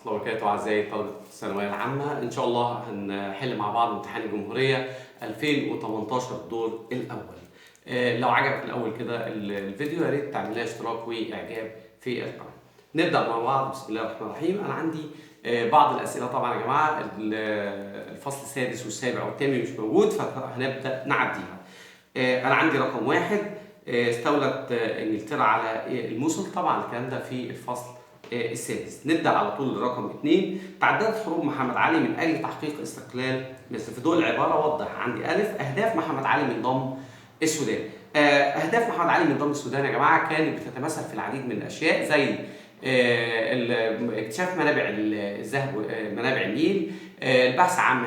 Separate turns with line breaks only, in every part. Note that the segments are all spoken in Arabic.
الله وبركاته. أعزائي طلبة الثانوية العامة، إن شاء الله هنحل مع بعض امتحان الجمهورية 2018 الدور الأول. لو عجبك الأول كده الفيديو يا ريت تعمل لي اشتراك وإعجاب في القناة. نبدأ مع بعض. بسم الله الرحمن الرحيم. أنا عندي بعض الأسئلة طبعا يا جماعة، الفصل السادس والسابع والثامن مش موجود فهنبدأ نعديها. أنا عندي رقم 1، استولت إنجلترا على الموصل. طبعا الكلام ده في الفصل السادس. نبدأ على طول رقم 2، تعددت حروب محمد علي من أجل تحقيق استقلال مصر. في ضوء العبارة وضح. عندي ألف، أهداف محمد علي من ضم السودان. أهداف محمد علي من ضم السودان يا جماعة كانت بتتمثل في العديد من الأشياء، زي اكتشاف منابع الذهب، منابع النيل، البحث عن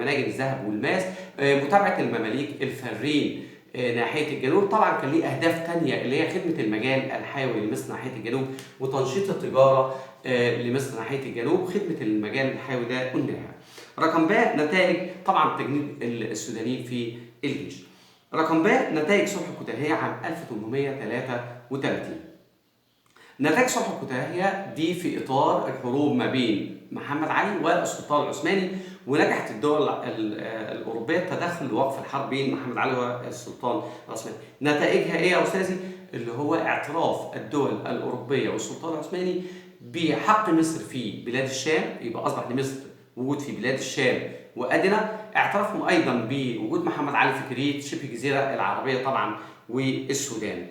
مناجم الذهب والماس، متابعة المماليك الفارين ناحية الجنوب. طبعا كان ليه أهداف تانية اللي هي خدمة المجال الحيوي لمصر ناحية الجنوب، وتنشيط التجارة لمصر ناحية الجنوب. خدمة المجال الحيوي ده قلناها. رقم ب، نتائج طبعا تجنيد السودانيين في الجيش. رقم ب، نتائج صلح الكوتاهية عام 1833. نتائج صلح الكوتاهية دي في إطار الحروب ما بين محمد علي والسلطان العثماني، ونجحت الدول الأوروبية التدخل لوقف الحرب بين محمد علي والسلطان العثماني. نتائجها إيه يا أستاذي؟ اللي هو اعتراف الدول الأوروبية والسلطان العثماني بحق مصر في بلاد الشام، يبقى أصبح لمصر وجود في بلاد الشام وأدنى. اعترفهم أيضا بوجود محمد علي في كريت شبه الجزيرة العربية طبعا والسودان.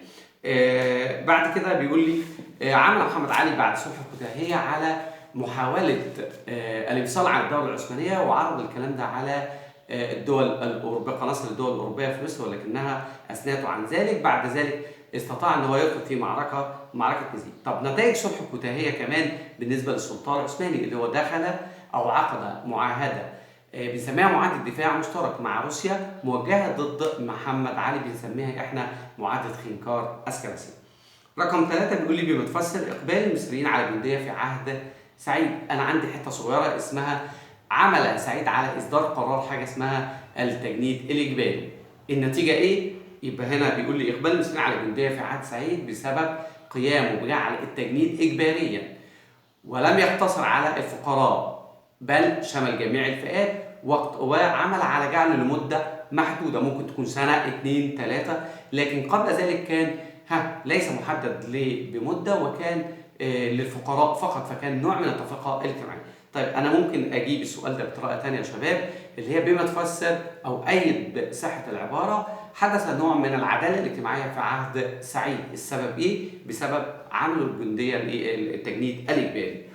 بعد كده بيقول لي عمل محمد علي بعد صلح الكوتاهية على محاولة الانفصال عن الدولة العثمانية، وعرض الكلام ده على الدول الأوروبية، قناصل الدول الأوروبية في مصر، ولكنها أثنته عن ذلك. بعد ذلك استطاع أن هو يدخل في معركة نزيل. طب نتائج صلح الكوتاهية كمان بالنسبة للسلطان العثماني، اللي هو دخل أو عقد معاهدة بنسميها معاهدة دفاع مشترك مع روسيا موجهة ضد محمد علي، بنسميها احنا معاهدة خنكار اسكندرية. رقم 3 بيقول لي بمتفسر اقبال المصريين على الجندية في عهد سعيد. انا عندي حتة صغيرة اسمها عمل سعيد على اصدار قرار حاجة اسمها التجنيد الاجباري. النتيجة ايه؟ يبقى هنا بيقول لي اقبال المصريين على الجندية في عهد سعيد بسبب قيامه بجعل التجنيد اجباريا، ولم يقتصر على الفقراء بل شمل جميع الفئات، وعمل على جعله لمدة محدودة، ممكن تكون سنة 2 3، لكن قبل ذلك كان ليس محدد بمدة، وكان للفقراء فقط، فكان نوع من التفرقة الاجتماعية. طيب أنا ممكن أجيب السؤال ده بطريقة ثانية يا شباب، اللي هي بما تفسر أو أيد صحة العبارة. حدث نوع من العدالة الاجتماعية في عهد سعيد. السبب إيه؟ بسبب عمل الجندية التجنيد الإجباري.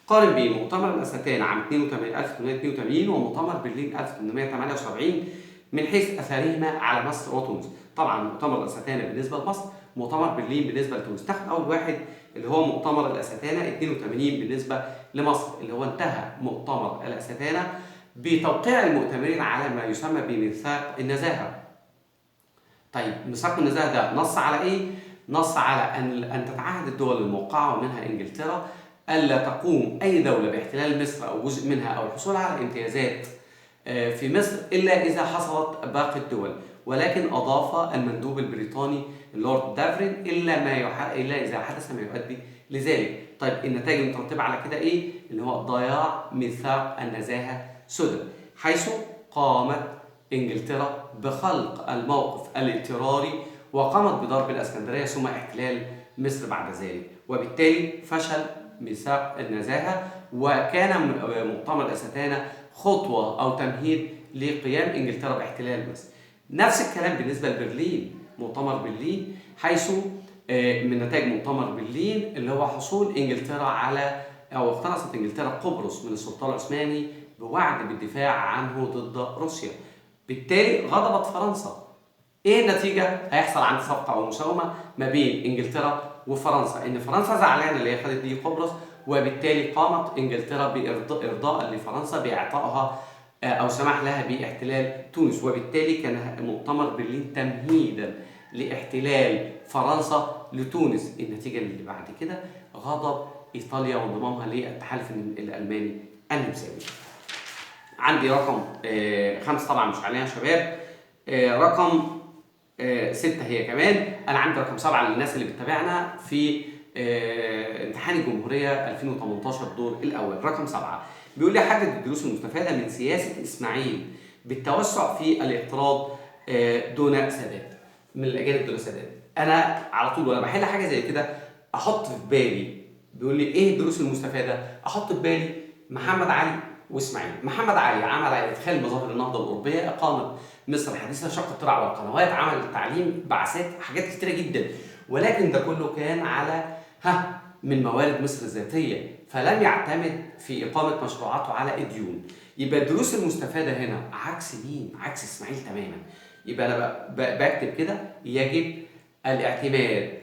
قارن بين مؤتمر الأستانة عام 1882 ومؤتمر برلين 1878 من حيث أثرهما على مصر وتونس. طبعا مؤتمر الأستانة بالنسبة لمصر، مؤتمر برلين بالنسبة لتونس. ناخد أول واحد اللي هو مؤتمر الأستانة 82 بالنسبة لمصر، اللي هو انتهى مؤتمر الأستانة بتوقيع المؤتمرين على ما يسمى بميثاق النزاهة. طيب ميثاق النزاهة ده نص على إيه؟ نص على أن تتعهد الدول الموقعة ومنها إنجلترا ألا تقوم أي دولة باحتلال مصر أو جزء منها أو الحصول على امتيازات في مصر إلا إذا حصلت باقي الدول، ولكن أضاف المندوب البريطاني اللورد دافرين إلا إذا حدث ما يؤدي لذلك. طيب النتائج المترتبة على كده إيه؟ اللي هو ضياع ميثاق النزاهة سدى، حيث قامت إنجلترا بخلق الموقف الاضطراري وقامت بضرب الإسكندرية ثم احتلال مصر بعد ذلك، وبالتالي فشل ميثاق النزاهة، وكان مؤتمر الأستانة خطوة أو تمهيد لقيام إنجلترا باحتلال مصر. نفس الكلام بالنسبة لبرلين، مؤتمر برلين، حيث من نتائج مؤتمر برلين اللي هو حصول إنجلترا على أو اقتنصت إنجلترا قبرص من السلطان العثماني بوعد بالدفاع عنه ضد روسيا. بالتالي غضبت فرنسا. ايه النتيجه؟ هيحصل عند صفقه او مساومه ما بين انجلترا وفرنسا، ان فرنسا زعلانه اللي هي خدت دي قبرص، وبالتالي قامت انجلترا بارضاء لفرنسا باعطائها او سمح لها باحتلال تونس، وبالتالي كان مؤتمر برلين تمهيدا لاحتلال فرنسا لتونس. النتيجه اللي بعد كده غضب ايطاليا وانضمامها للتحالف الالماني النمساوي. عندي رقم 5 طبعا مش عليها يا شباب. رقم 6 هي كمان. انا عندي رقم 7 للناس اللي بتتابعنا في امتحان الجمهورية 2018 دور الأول. رقم 7 بيقول لي حدد الدروس المستفادة من سياسة إسماعيل بالتوسع في الاقتراض دون سداد، من الأجانب دون سداد. أنا على طول وأنا بحل حاجة زي كده أحط في بالي، بيقول لي إيه الدروس المستفادة؟ أحط في بالي محمد علي وإسماعيل. محمد علي عمل على إدخال مظاهر النهضة الأوروبية، إقامة مصر الحديثة، شق الترع والقنوات، عمل التعليم، بعثات، حاجات كتيرة جدا. ولكن ده كله كان على من موارد مصر الذاتية، فلم يعتمد في إقامة مشروعاته على الديون. يبقى الدروس المستفادة هنا عكس مين؟ عكس إسماعيل تماما. يبقى أنا بكتب كده يجب الاعتماد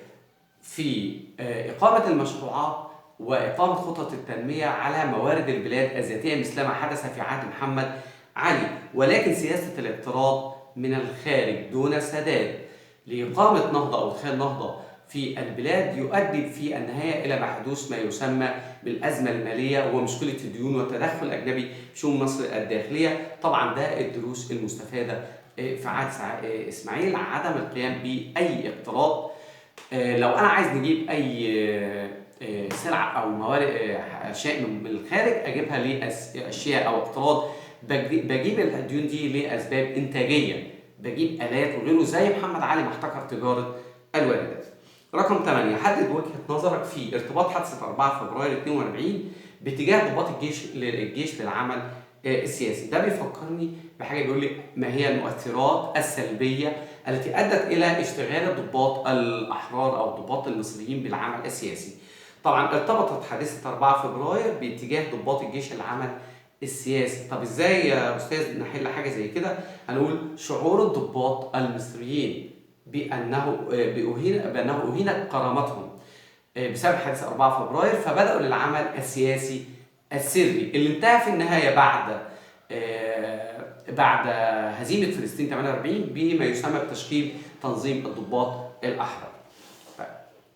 في إقامة المشروعات وإقامة خطط التنمية على موارد البلاد الذاتية مثل ما حدث في عهد محمد علي، ولكن سياسة الاقتراض من الخارج دون سداد لإقامة نهضة أو إدخال نهضة في البلاد يؤدي في النهاية إلى حدوث ما يسمى بالأزمة المالية ومشكلة الديون والتدخل الأجنبي في شؤون مصر الداخلية. طبعا ده الدروس المستفادة في عهد إسماعيل، عدم القيام بأي اقتراض. لو أنا عايز نجيب أي سلعة أو موارد أشياء من الخارج أجيبها لأشياء أو اقتراض، بجيب الديون دي لأسباب إنتاجية، بجيب آلات وغيره زي محمد علي ما احتكر تجارة الواردات. رقم 8 حدد وجهة نظرك في ارتباط حادثة 4 فبراير 42 باتجاه ضباط الجيش للعمل السياسي. ده بيفكرني بحاجة، بيقول لي ما هي المؤثرات السلبية التي أدت إلى اشتغال الضباط الأحرار أو الضباط المصريين بالعمل السياسي. طبعا ارتبطت حادثة 4 فبراير باتجاه ضباط الجيش للعمل السياسي. طب ازاي يا أستاذ نحل حاجة زي كده؟ هنقول شعور الضباط المصريين بأنه أهينت كرامتهم بسبب حادث 4 فبراير، فبدأوا للعمل السياسي السري اللي انتهى في النهاية بعد هزيمة فلسطين 48 بما يسمى بتشكيل تنظيم الضباط الأحرار.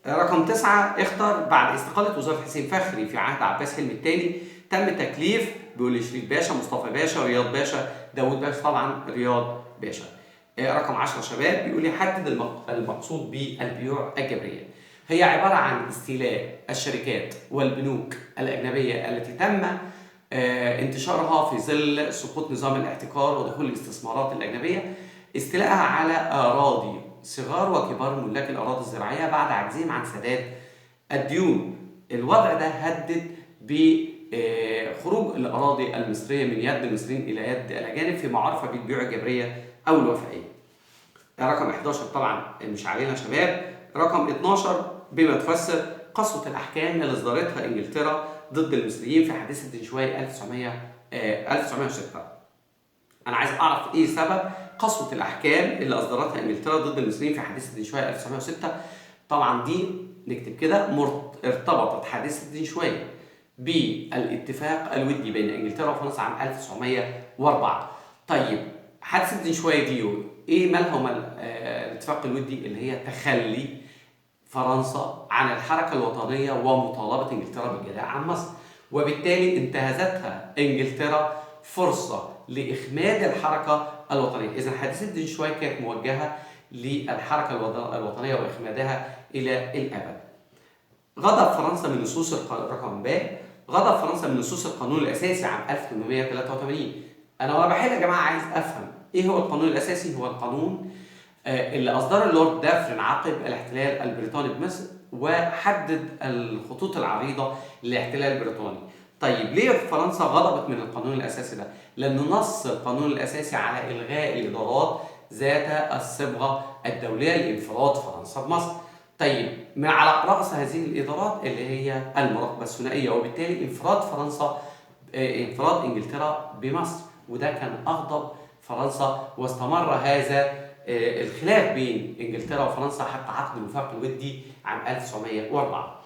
رقم 9 اختر بعد استقالة وزارة حسين فخري في عهد عباس حلمي الثاني تم تكليف، بيقول لي شريف باشا، مصطفى باشا، رياض باشا، داوود باشا، طبعا رياض باشا. رقم 10 شباب بيقول لي حدد المقصود بالبيوع الجبرية. هي عبارة عن استيلاء الشركات والبنوك الأجنبية التي تم انتشارها في ظل سقوط نظام الاحتكار ودخول الاستثمارات الأجنبية، استيلاءها على أراضي صغار وكبار ملاك الأراضي الزراعية بعد عجزهم عن سداد الديون. الوضع ده هدد بخروج الأراضي المصرية من يد المصريين إلى يد الأجانب في معرفة بالبيوع الجبرية أو الوفائية. رقم 11 طبعا مش علينا شباب. رقم 12 بما تفسر قسوة الأحكام اللي أصدرتها إنجلترا ضد المصريين في حادثة دنشواي 1906. أنا عايز أعرف إيه سبب قسوة الأحكام اللي أصدرتها إنجلترا ضد المصريين في حادثة دنشواي 1906. طبعا دي نكتب كده ارتبطت حادثة دنشواي بالاتفاق الودي بين إنجلترا وفرنسا عام 1904. طيب حادثة دنشواي دي إيه مالها ومال الاتفاق الودي؟ اللي هي تخلي فرنسا عن الحركة الوطنية ومطالبة إنجلترا بالجلاء عن مصر، وبالتالي انتهزتها إنجلترا فرصة لإخماد الحركة الوطنية. إذا حادثة دنشواي كانت موجهة للحركة الوطنية وإخمادها إلى الأبد. غضب فرنسا من نصوص رقم ب غضب فرنسا من نصوص القانون الأساسي عام 1883. أنا وأنا بحل يا جماعة عايز أفهم إيه هو القانون الأساسي؟ هو القانون اللي أصدره اللورد دافرين عقب الاحتلال البريطاني بمصر وحدد الخطوط العريضة للاحتلال البريطاني. طيب ليه فرنسا غضبت من القانون الأساسي ده؟ لأن نص القانون الأساسي على إلغاء الإدارات ذات الصبغة الدولية لانفراد فرنسا بمصر. طيب من على رأس هذه الإدارات اللي هي المراقبة الثنائية، وبالتالي انفراد إنجلترا بمصر، وده كان أغضب فرنسا، واستمر هذا الخلاف بين انجلترا وفرنسا حتى عقد الوفاق الودي عام 1904.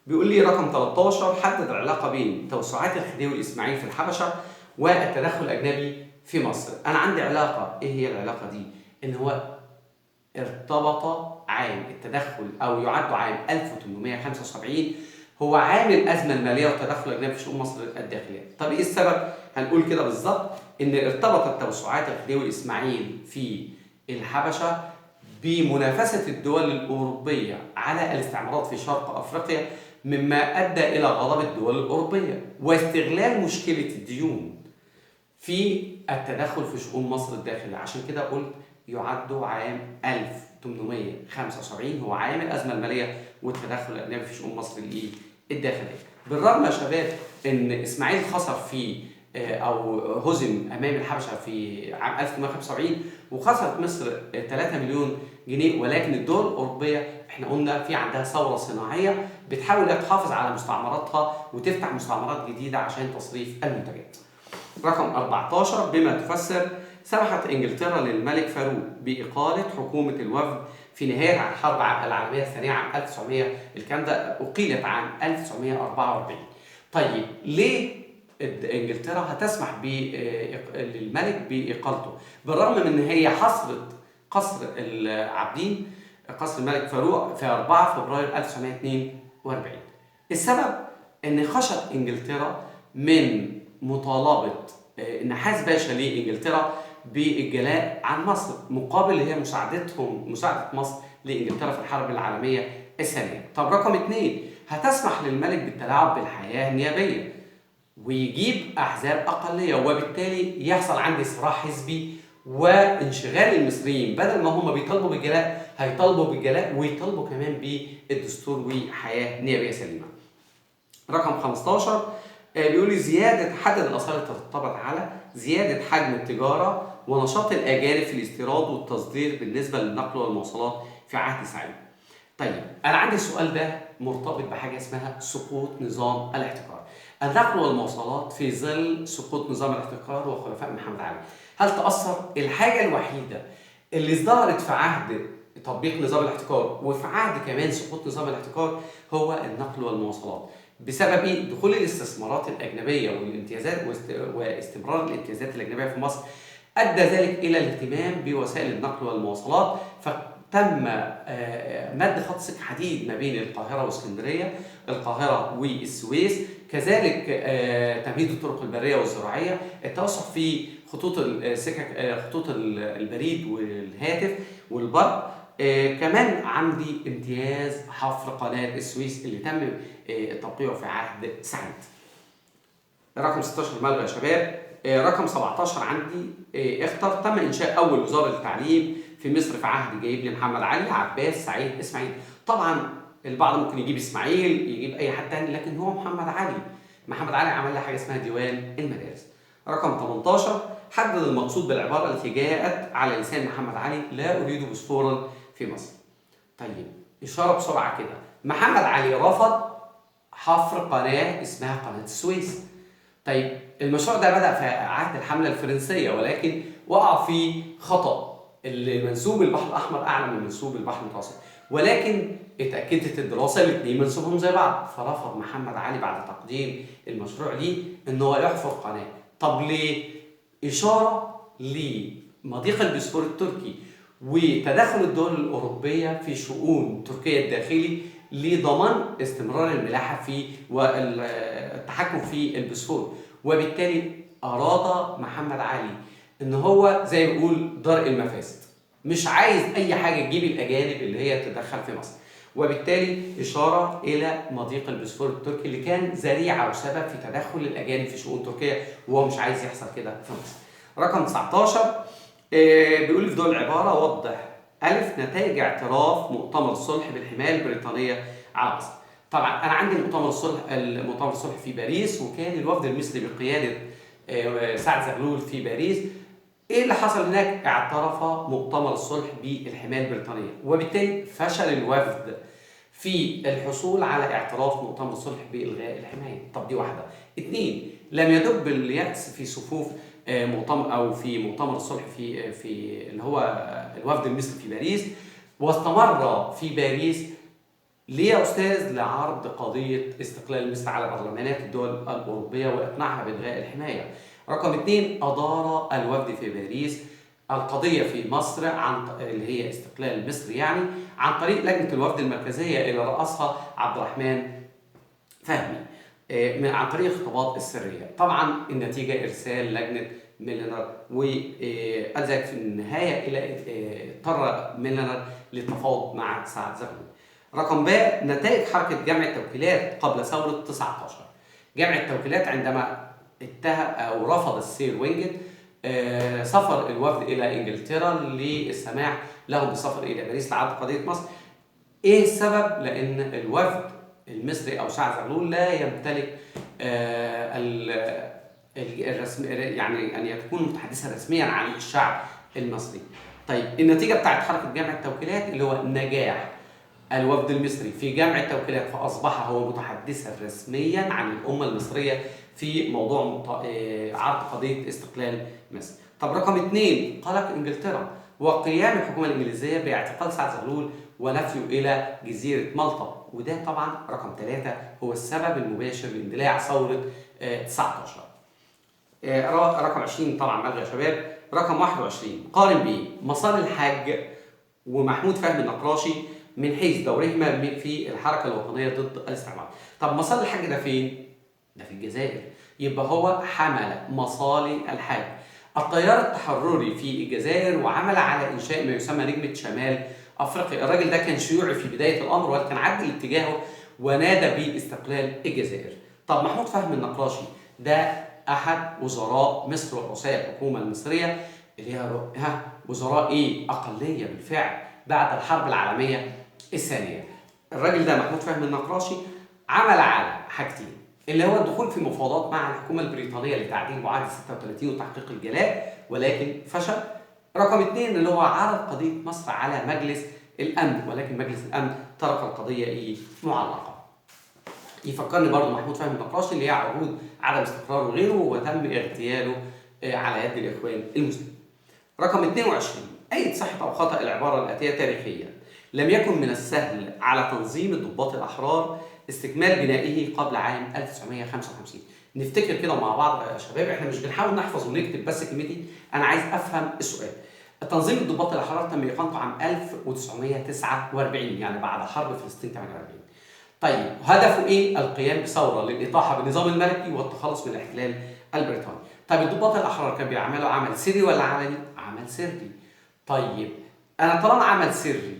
بيقول لي رقم 13 حدد العلاقه بين توسعات الخديوي الاسماعيلي في الحبشه والتدخل الاجنبي في مصر. انا عندي علاقه، ايه هي العلاقه دي؟ ان هو ارتبط عام التدخل او يعد عام 1875 هو عام الازمه الماليه والتدخل الاجنبي في شؤون مصر الداخليه. طب ايه السبب؟ هنقول كده بالظبط ان ارتبطت توسعات الخديوي الاسماعيلي في الحبشه بمنافسة الدول الأوروبية على الاستعمارات في شرق أفريقيا، مما أدى إلى غضب الدول الأوروبية واستغلال مشكلة الديون في التدخل في شؤون مصر الداخلية. عشان كده قلت يعد عام 1875 هو عام الأزمة المالية والتدخل الأجنبي في شؤون مصر الداخلية. بالرغم يا شباب إن إسماعيل خسر في أو هزم أمام الحبشة في عام 1875 وخسرت مصر 3 مليون جنيه، ولكن الدول الأوروبية احنا قلنا في عندها ثورة صناعية بتحاول تحافظ على مستعمراتها وتفتح مستعمرات جديدة عشان تصريف المنتجات. رقم 14 بما تفسر سمحت انجلترا للملك فاروق بإقالة حكومة الوفد في نهاية الحرب العالمية الثانية عام 1900. الكلام ده أقيلت عام 1944. طيب ليه انجلترا هتسمح للملك بإقالته بالرغم من ان هي حصرت قصر العابدين قصر الملك فاروق في 4 فبراير 1942؟ السبب ان خشت انجلترا من مطالبة النحاس باشا لانجلترا بالجلاء عن مصر مقابل هي مساعدة مصر لانجلترا في الحرب العالمية الثانية. طب رقم 2 هتسمح للملك بالتلاعب بالحياة النيابية ويجيب احزاب اقليه، وبالتالي يحصل عندي صراع حزبي وانشغال المصريين بدل ما هم بيطالبوا بالجلاء هيطالبوا بالجلاء ويطالبوا كمان بالدستور وحياه نيابيه سليمه. رقم 15 بيقول لي زياده حدد الاثار اللي ترتبط على زياده حجم التجاره ونشاط الاجانب في الاستيراد والتصدير بالنسبه للنقل والمواصلات في عهد سعيد. طيب انا عندي السؤال ده مرتبط بحاجه اسمها سقوط نظام الاحتكار. النقل والمواصلات في ظل سقوط نظام الاحتكار وخلفاء محمد علي، هل تأثر؟ الحاجة الوحيدة اللي ازدهرت في عهد تطبيق نظام الاحتكار وفي عهد كمان سقوط نظام الاحتكار هو النقل والمواصلات. بسبب ايه؟ دخول الاستثمارات الأجنبية والامتيازات واستمرار الامتيازات الأجنبية في مصر أدى ذلك إلى الاهتمام بوسائل النقل والمواصلات، تم مد خط سكة حديد ما بين القاهرة واسكندرية، القاهرة والسويس، كذلك تمهيد الطرق البرية والزراعية، التوسع في خطوط السكك خطوط البريد والهاتف والبر. كمان عندي امتياز حفر قناة السويس اللي تم توقيعه في عهد سعيد. رقم 16 ماله يا شباب؟ رقم 17 عندي تم إنشاء أول وزارة للتعليم في مصر في عهد جايب لي محمد علي عباس سعيد إسماعيل. طبعا البعض ممكن يجيب إسماعيل يجيب أي حد تاني، لكن هو محمد علي عمل لها حاجة اسمها ديوان المدارس. رقم 18 حدد المقصود بالعبارة التي جاءت على لسان محمد علي لا أريد بوسفورا في مصر. طيب إشارة بسرعة كده، محمد علي رفض حفر قناة اسمها قناة السويس. طيب المشروع ده بدأ في عهد الحملة الفرنسية، ولكن وقع في خطأ، اللي منسوب البحر الأحمر أعلى من منسوب البحر المتوسط، ولكن اتأكدت الدراسة الاثنين منسوبهم زي بعض، فرفض محمد علي بعد تقديم المشروع ليه إن هو يحفر قناة. طب ليه؟ إشارة لمضيق البوسفور التركي وتدخل الدول الأوروبية في شؤون تركيا الداخلي لضمان استمرار الملاحة في والتحكم في البوسفور، وبالتالي أراد محمد علي إن هو زي ما بيقول درء المفاسد، مش عايز أي حاجة تجيب الأجانب اللي هي تدخل في مصر، وبالتالي إشارة إلى مضيق البوسفور التركي اللي كان ذريعة وسبب في تدخل الأجانب في شؤون تركيا، وهو مش عايز يحصل كده في مصر. رقم 19 بيقول في دول العبارة وضح ألف نتائج اعتراف مؤتمر الصلح بالحماية البريطانية على مصر. طبعا أنا عندي المؤتمر الصلح في باريس، وكان الوفد المصري بقيادة سعد زغلول في باريس. إيه اللي حصل هناك؟ اعترف مؤتمر الصلح بالحماية البريطانية، وبالتالي فشل الوفد في الحصول على اعتراف مؤتمر الصلح بإلغاء الحماية. طب دي واحدة. 2 لم يدب اليأس في صفوف مؤتمر الصلح في اللي هو الوفد المصري في باريس، واستمر في باريس ليه يا أستاذ لعرض قضية استقلال مصر على برلمانات الدول الأوروبية وإقناعها بإلغاء الحماية. رقم 2 أدار الوفد في باريس القضية في مصر اللي هي استقلال مصر عن طريق لجنة الوفد المركزية اللي رأسها عبد الرحمن فهمي عن طريق الخطابات السرية. طبعا النتيجة إرسال لجنة ميلنر، وأدت في النهاية إلى اضطر ميلنر للتفاوض مع سعد زغلول. رقم ب، نتائج حركة جمع التوكيلات قبل ثورة 19. جمع التوكيلات عندما اتهم أو رفض السير وينجت سفر الوفد إلى إنجلترا للسماح لهم بالسفر إلى باريس لعرض قضية مصر. إيه السبب؟ لأن الوفد المصري أو سعد زغلول لا يمتلك الرسم، يعني أن يكون متحدثا رسميا عن الشعب المصري. طيب النتيجة بتاعت حركة جمع التوكيلات اللي هو نجاح الوفد المصري في جمع التوكيلات، فأصبح هو متحدثا رسميا عن الأمة المصرية في موضوع عرض قضية استقلال مصر. طب رقم 2، قلق إنجلترا وقيام الحكومة الإنجليزية باعتقال سعد زغلول ونفيه إلى جزيرة مالطا، وده طبعا رقم 3 هو السبب المباشر لاندلاع ثورة 19. رقم 20 طبعا ملغى يا شباب. رقم 21، قارن بين مسار الحاج ومحمود فهمي النقراشي من حيث دورهما في الحركة الوطنية ضد الاستعمار. طب مسار الحاج ده فين؟ ده في الجزائر، يبقى هو حمل مصالح الحاج التيار التحرري في الجزائر وعمل على إنشاء ما يسمى نجمة شمال أفريقيا. الراجل ده كان شيوعي في بداية الأمر ولكن عدل اتجاهه ونادى باستقلال الجزائر. طب محمود فهمي النقراشي ده أحد وزراء مصر ورؤساء الحكومة المصرية اللي هي وزراء إيه؟ أقلية بالفعل بعد الحرب العالمية الثانية. الراجل ده محمود فهمي النقراشي عمل على حاجتين، اللي هو الدخول في مفاوضات مع الحكومة البريطانية لتعديل معاهدة 36 وتحقيق الجلاء ولكن فشل. رقم 2 اللي هو عرض قضية مصر على مجلس الأمن ولكن مجلس الأمن ترك القضية معلقة. يفكرني برضه محمود فهمي النقراشي اللي هي عروض عدم استقرار وغيره وتم اغتياله على يد الإخوان المسلمين. رقم 22، أيد صحة أو خطأ العبارة الآتية تاريخيا: لم يكن من السهل على تنظيم الضباط الأحرار استكمال بنائه قبل عام 1955. نفتكر كده مع بعض يا شباب، احنا مش بنحاول نحفظ ونكتب بس كلمتي، أنا عايز أفهم السؤال. تنظيم الضباط الأحرار تم إقامته عام 1949 يعني بعد حرب فلسطين 48. طيب هدفه إيه؟ القيام بثورة للإطاحة بالنظام الملكي والتخلص من الاحتلال البريطاني. طيب الضباط الأحرار كانوا بيعملوا عمل سري ولا علني؟ عمل سري. طيب أنا طالما عمل سري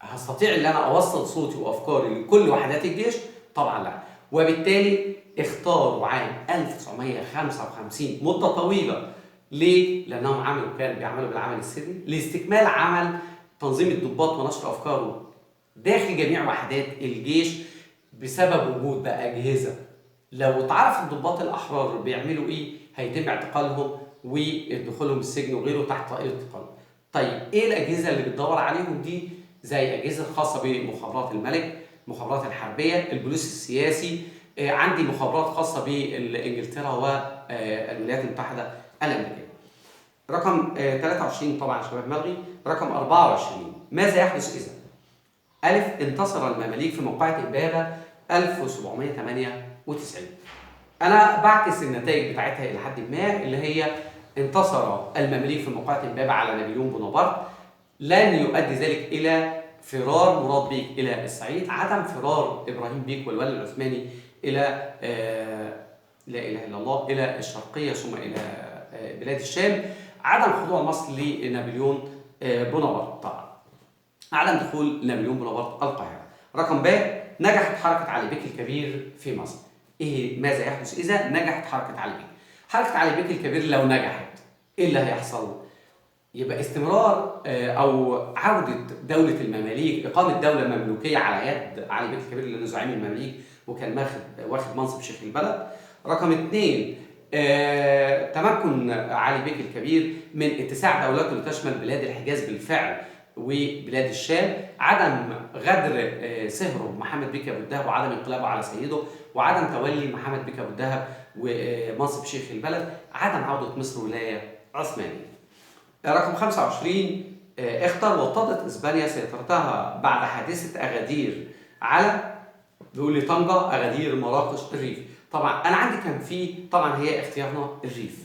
هستطيع ان انا اوصل صوتي وافكاري لكل وحدات الجيش؟ طبعا لا. وبالتالي اختاروا عام 1955 مده طويله. ليه؟ لانهم كانوا بيعملوا بالعمل السري لاستكمال عمل تنظيم الضباط ونشر افكاره داخل جميع وحدات الجيش بسبب وجود بقى اجهزه لو اتعرف الضباط الاحرار بيعملوا ايه هيتم اعتقالهم ودخولهم السجن وغيره تحت طائله القانون. طيب ايه الاجهزه اللي بتدور عليهم دي؟ زي اجهزه خاصه بمخابرات الملك، مخابرات الحربيه، البوليس السياسي، عندي مخابرات خاصه بانجلترا والولايات المتحده الامريكيه. رقم 23 طبعا يا شباب ملغي. رقم 24، ماذا يحدث اذا ألف انتصر المماليك في موقعة إمبابة 1798؟ أنا بعكس النتائج بتاعتها إلى حد ما، اللي هي انتصر المماليك في موقعة إمبابة على نابليون بونابرت، لن يؤدي ذلك إلى فرار مراد بيك إلى الصعيد، عدم فرار إبراهيم بيك والولي العثماني إلى لا إله إلا الله إلى الشرقية ثم إلى بلاد الشام، عدم خضوع مصر لنابليون بونابرت طبعا، عدم دخول نابليون بونابرت القاهرة. رقم ب، نجحت حركة علي بيك الكبير في مصر. إيه ماذا يحدث إذا نجحت حركة علي بيك؟ حركة علي بيك الكبير لو نجحت إيه اللي هيحصل؟ يبقى استمرار أو عودة دولة المماليك، إقامة دولة مملوكية على يد علي بيك الكبير اللي زعيم المماليك وكان واخد منصب شيخ البلد. رقم 2، تمكن علي بيك الكبير من اتساع دولته لتشمل بلاد الحجاز بالفعل وبلاد الشام، عدم غدر سهره محمد بيك ابو الدهب وعدم انقلابه على سيده، وعدم تولي محمد بيك ابو الدهب ومنصب شيخ البلد، عدم عوده مصر ولايه عثمانيه. رقم 25، اختار وطدت اسبانيا سيطرتها بعد حادثه اغادير على بيقول لي طنجه، اغادير، مراكش، الريف. طبعا انا عندي كان في طبعا هي اختيارنا الريف،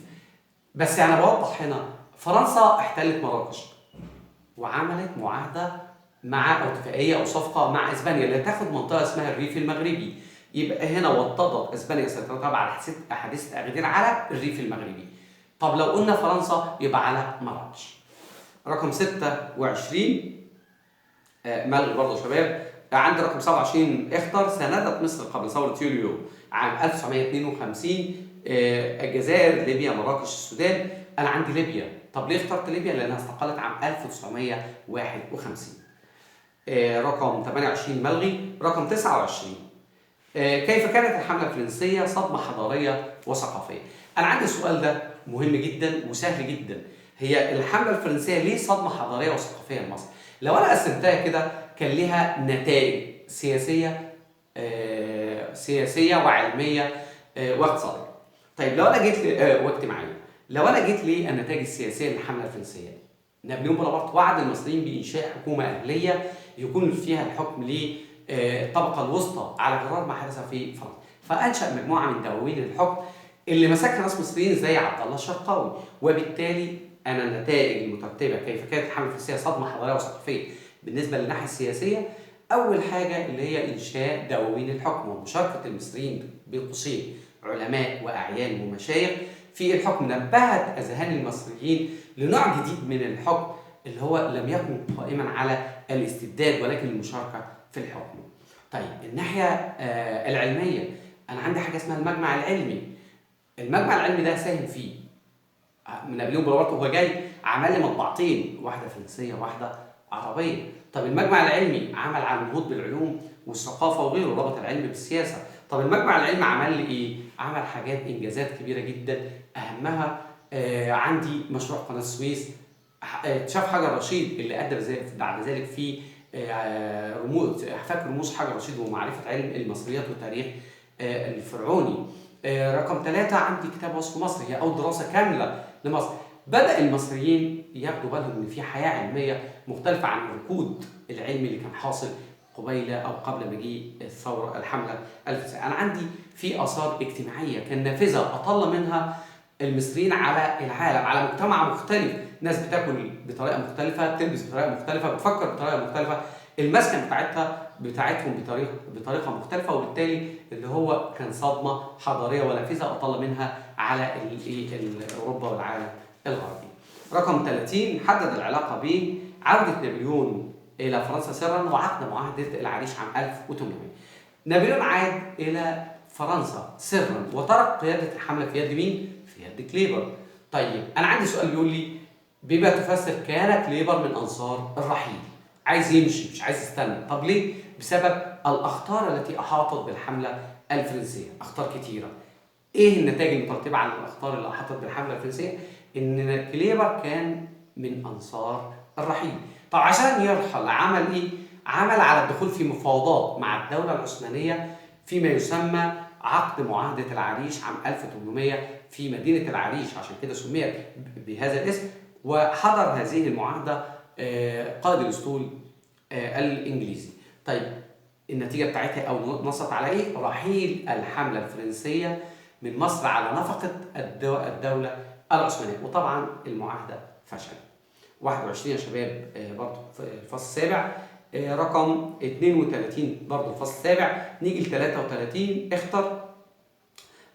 بس انا بوضح هنا فرنسا احتلت مراكش وعملت معاهده مع او اتفاقيه او صفقه مع اسبانيا اللي تاخد منطقه اسمها الريف المغربي، يبقى هنا وطدت اسبانيا سيطرتها بعد حادثه اغادير على الريف المغربي. طب لو قلنا فرنسا يبقى على مراكش. رقم 26 ملغي برضه يا شباب. عندي رقم 27 اختر ساندت مصر قبل ثورة يوليو عام 1952 الجزائر، ليبيا، مراكش، السودان. أنا عندي ليبيا. طب ليه اخترت ليبيا؟ لأنها استقلت عام 1951. رقم 28 ملغي. رقم 29 كيف كانت الحملة الفرنسية صدمة حضارية وثقافية؟ أنا عندي السؤال ده مهم جدا وسهل جدا. هي الحملة الفرنسية ليه صدمة حضارية وثقافية لمصر؟ لو أنا قسمتها كده كان لها نتائج سياسية وعلمية واقتصادية. طيب لو أنا جيت واجتماعية. لو أنا جيت للنتائج السياسية للحملة الفرنسية، نابليون بونابرت وعد المصريين بإنشاء حكومة أهلية يكون فيها الحكم للطبقة الوسطى على غرار ما حدث في فرنسا، فأنشأ مجموعة من دواوين الحكم اللي مسكها ناس مصريين زي عبد الله الشرقاوي. وبالتالي أنا النتائج المترتبة كيف كانت الحملة الفرنسية صدمة حضارية وثقافية بالنسبة للناحية السياسية. أول حاجة اللي هي إنشاء دواوين الحكم ومشاركة المصريين بين قوسين علماء وأعيان ومشايخ في الحكم، نبهت أذهان المصريين لنوع جديد من الحكم اللي هو لم يكن قائما على الاستبداد ولكن المشاركة في الحكم. طيب الناحية العلمية، أنا عندي حاجة اسمها المجمع العلمي. المجمع العلمي ده ساهم فيه نابليون بونابرت وهو جاي عمل لي مطبعتين، واحدة فرنسية وواحدة عربية. طب المجمع العلمي عمل على النهوض بالعلوم والثقافة وغيره، ربط العلم بالسياسة. طب المجمع العلمي عمل لي إيه؟ عمل حاجات إنجازات كبيرة جدا، أهمها عندي مشروع قناة السويس. شاف حجر رشيد اللي أدى بعد ذلك في فك رموز حجر رشيد ومعرفة علم المصريات والتاريخ الفرعوني. رقم 3 عندي كتاب وصف مصر، هي أول دراسة كاملة لمصر. بدأ المصريين ياخدوا بالهم إن في حياة علمية مختلفة عن الركود العلمي اللي كان حاصل قبيل أو قبل مجيء الثورة الحملة الفرنسية. أنا عندي في آثار اجتماعية كان نافذة أطل منها المصريين على العالم، على مجتمع مختلف، ناس بتاكل بطريقة مختلفة، بتلبس بطريقة مختلفة، بتفكر بطريقة مختلفة، المسكن بتاعتهم بطريقة مختلفة، وبالتالي اللي هو كان صدمة حضارية ونافذة أطل منها على أوروبا والعالم الغربي. رقم 30 حدد العلاقة بين عودة نابليون إلى فرنسا سرا وعقد معاهدة العريش عام 1800. نابليون عاد إلى فرنسا سرا وترك قيادة الحملة في يد مين؟ في يد كليبر. طيب أنا عندي سؤال بيقول لي بما تفسر كان كليبر من أنصار الرحيل، عايز يمشي مش عايز يستنى. طب ليه؟ بسبب الأخطار التي أحاطت بالحملة الفرنسية، أخطار كتيرة. إيه النتائج المترتبة على الأخطار اللي أحاطت بالحملة الفرنسية؟ إن كليبر كان من أنصار الرحيل. طب عشان يرحل عمل إيه؟ عمل على الدخول في مفاوضات مع الدولة العثمانية فيما يسمى عقد معاهدة العريش عام 1800 في مدينة العريش، عشان كده سميت بهذا الاسم. وحضر هذه المعاهدة قائد الأسطول الإنجليزي. طيب النتيجة بتاعتها أو نصت على إيه؟ رحيل الحملة الفرنسية من مصر على نفقة الدولة العثمانية، وطبعا المعاهدة فشلت. 21 يا شباب برضه في الفصل السابع. رقم 32 برضه الفصل السابع. نيجي ل 33 اختر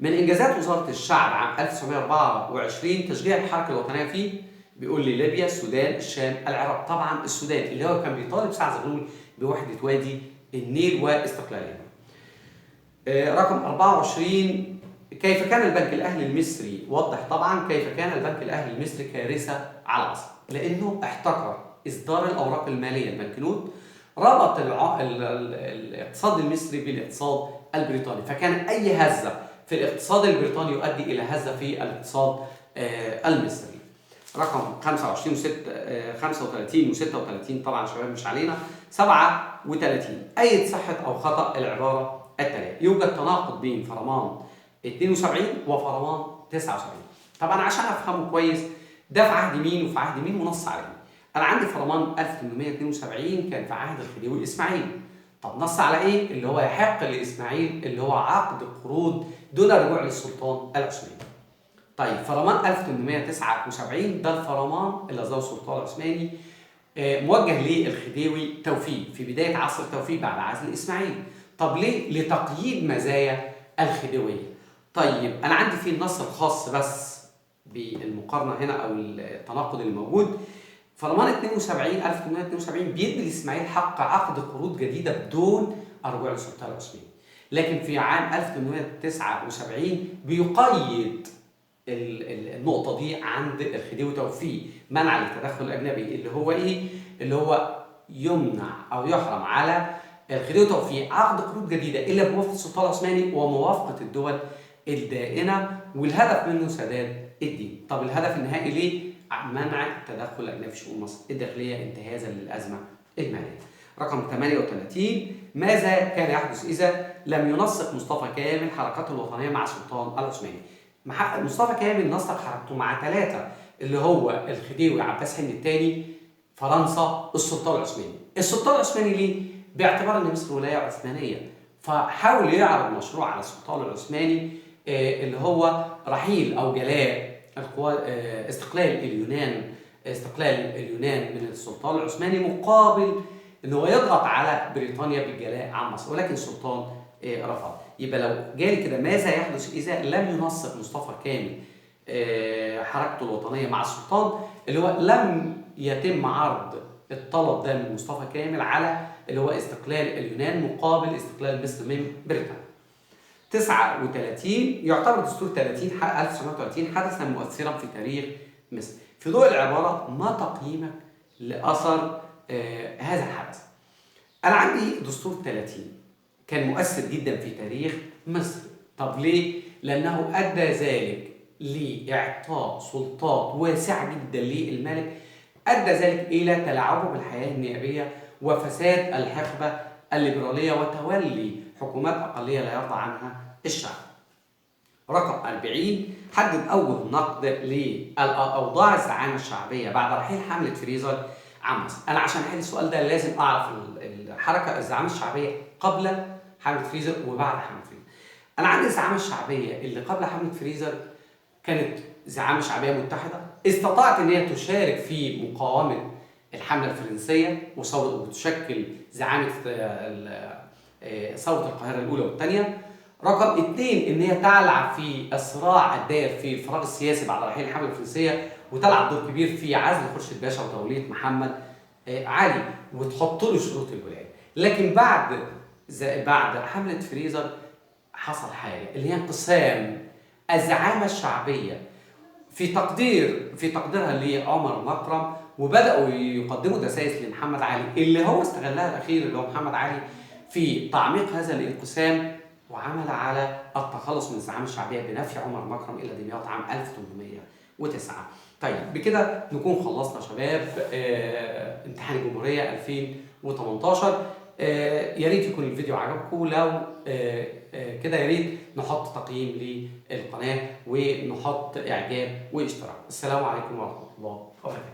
من انجازات وزاره الشعب عام 1924 تشجيع الحركه الوطنيه فيه. بيقول لي ليبيا، السودان، الشام، العراق. طبعا السودان اللي هو كان بيطالب سعد زغلول بوحده وادي النيل واستقلالها. رقم 24 كيف كان البنك الاهلي المصري؟ وضح طبعا كيف كان البنك الاهلي المصري كارثه على مصر، لانه احتكر اصدار الاوراق الماليه البنكنوت، ربط الاقتصاد المصري بالاقتصاد البريطاني، فكان اي هزه في الاقتصاد البريطاني يؤدي الى هزه في الاقتصاد المصري. رقم 25 35 و36 طبعا شباب مش علينا. 37 ايد صحه او خطا العباره التاليه. يوجد تناقض بين فرمان 72 وفرمان 79. طبعا عشان افهمه كويس ده في عهد مين وفي عهد مين ونص عليه. انا عندي فرمان 1872 كان في عهد الخديوي اسماعيل. طب نص على ايه؟ اللي هو يحق لاسماعيل اللي هو عقد قروض دون الرجوع للسلطان العثماني. طيب فرمان 1879 ده الفرمان اللي اصدره السلطان العثماني موجه للخديوي توفيق في بدايه عصر توفيق بعد عزل اسماعيل. طب ليه؟ لتقييد مزايا الخديويه. طيب انا عندي فيه النص الخاص بس بالمقارنه هنا او التناقض الموجود. فرمان 1872 بيدي لاسماعيل حق عقد قروض جديده بدون الرجوع للسلطان العثماني. لكن في عام 1879 بيقيد النقطه دي عند الخديوي توفيق منع التدخل الاجنبي، اللي هو ايه؟ اللي هو يمنع او يحرم على الخديوي توفيق عقد قروض جديده الا بموافقه السلطان العثماني وموافقه الدول الدائنه، والهدف منه سداد الدين. طب الهدف النهائي ليه؟ منع التدخل الاجنبي في شؤون مصر الداخليه انتهازا للازمه الماليه. رقم 38، ماذا كان يحدث اذا لم ينسق مصطفى كامل حركته الوطنيه مع السلطان العثماني؟ مصطفى كامل نسق حركته مع ثلاثه، اللي هو الخديوي عباس حلمي الثاني، فرنسا، السلطان العثماني. السلطان العثماني ليه؟ باعتبار ان مصر ولايه عثمانيه، فحاول يعرض مشروع على السلطان العثماني اللي هو رحيل او جلاء القوى، استقلال اليونان من السلطان العثماني مقابل ان هو يضغط على بريطانيا بالجلاء عن مصر، ولكن السلطان رفض. يبقى لو جالي كده ماذا يحدث اذا لم ينسق مصطفى كامل حركته الوطنيه مع السلطان، اللي هو لم يتم عرض الطلب ده من مصطفى كامل على اللي هو استقلال اليونان مقابل استقلال مصر من بريطانيا. 39، يعتبر دستور 1930 حدثا مؤثرا في تاريخ مصر. في ضوء العبارة ما تقييمك لأثر هذا الحدث؟ أنا عندي دستور 30 كان مؤثر جدا في تاريخ مصر. طب ليه؟ لأنه أدى ذلك لإعطاء سلطات واسعة جدا للملك، أدى ذلك إلى تلاعبه بالحياة النيابية وفساد الحقبة الليبرالية وتولي حكومات أقلية لا يرضى عنها الشعب. رقم 40، حدد أول نقد لأوضاع الزعامة الشعبية بعد رحيل حملة فريزر عن مصر. أنا عشان أحل السؤال ده لازم أعرف الحركة الزعامة الشعبية قبل حملة فريزر وبعد حملة فريزر. أنا عندي الزعامة الشعبية اللي قبل حملة فريزر كانت زعامة شعبية متحدة، استطاعت ان هي تشارك في مقاومة الحملة الفرنسية وتشكل زعامة ثورة القاهرة الأولى والثانية. رقم 2، ان هي تلعب في الصراع الدائر في الفراغ السياسي بعد رحيل الحملة الفرنسية، وتلعب دور كبير في عزل خورشيد باشا وتولية محمد علي وتحط له شروط الولاية. لكن بعد حملة فريزر حصل حاجة اللي هي انقسام الزعامة الشعبية في تقديرها لعمر مكرم، وبدأوا يقدموا دسائس لمحمد علي اللي هو استغلها الأخير اللي هو محمد علي في تعميق هذا الانقسام، وعمل على التخلص من الزعامة الشعبية بنفي عمر مكرم إلى دمياط عام 1809. طيب بكده نكون خلصنا شباب امتحان الجمهورية 2018. يا ريت يكون الفيديو عجبكم، لو كده يا ريت نحط تقييم للقناة ونحط إعجاب واشتراك. السلام عليكم ورحمة الله وبركاته.